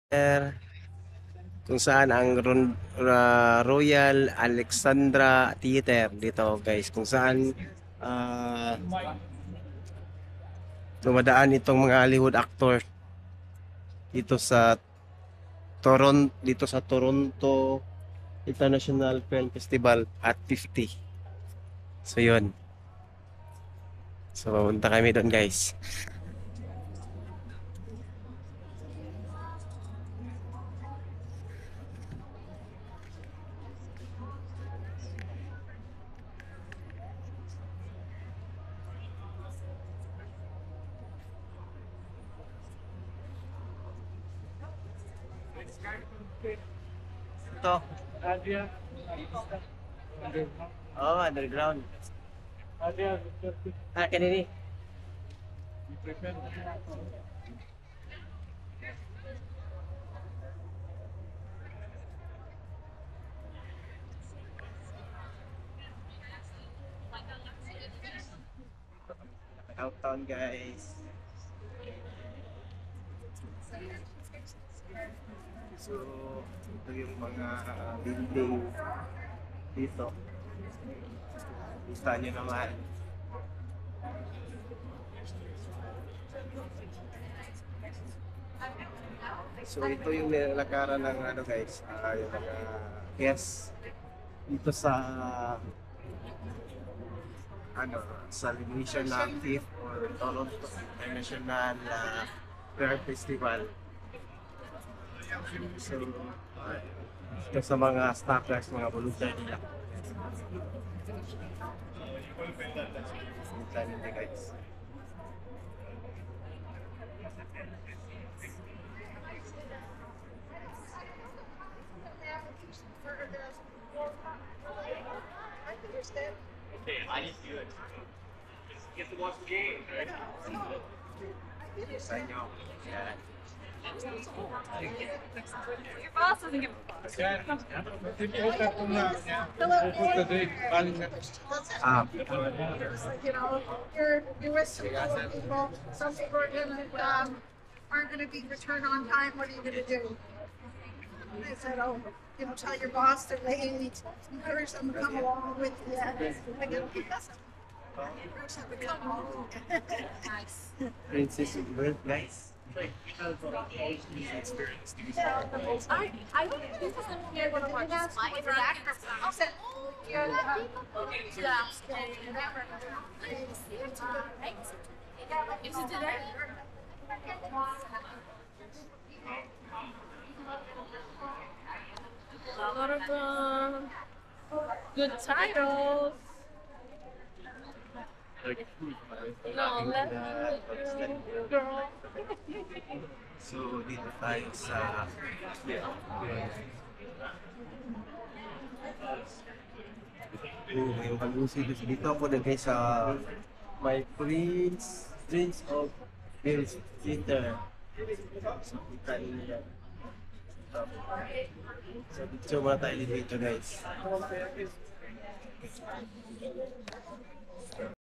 kung saan ang Royal Alexandra Theater dito guys, kung saan ah, dumadaan itong mga Hollywood actor dito sa Toronto International Film Festival at 50. So yun. So punta kami doon guys. Ito. Oh, underground. Ah, kanini. Downtown guys. So, ito yung mga building dito. Kita nyo naman. So, ito yung nilalakaran ng ano guys, yung mga guests dito sa ano, sa Mission ng Fifth or Toronto International Fair Festival. So, ito sa mga staffers, mga volunteer nila. Punta nila guys. Okay, I need to do it. Get to watch the game, right? Sa inyo. Yan. Your boss doesn't give a fuck. Ah, You know, you're with some other people. Some people are aren't gonna be returned on time. What are you gonna do? I said, oh, you know, tell your boss they're late. Encourage them to come along with you. I go, that's encourage them to come along. Nice. Princess of Birth, guys. I don't think this is here when I watch my reactor. I'll say, yeah. Is it today? A lot of good titles. No, let girl. So, dito tayo sa yung Halusi. Dito ako na guys sa my Prince of Wales Theater. So, kita nyo yan. So, dito muna tayo dito guys.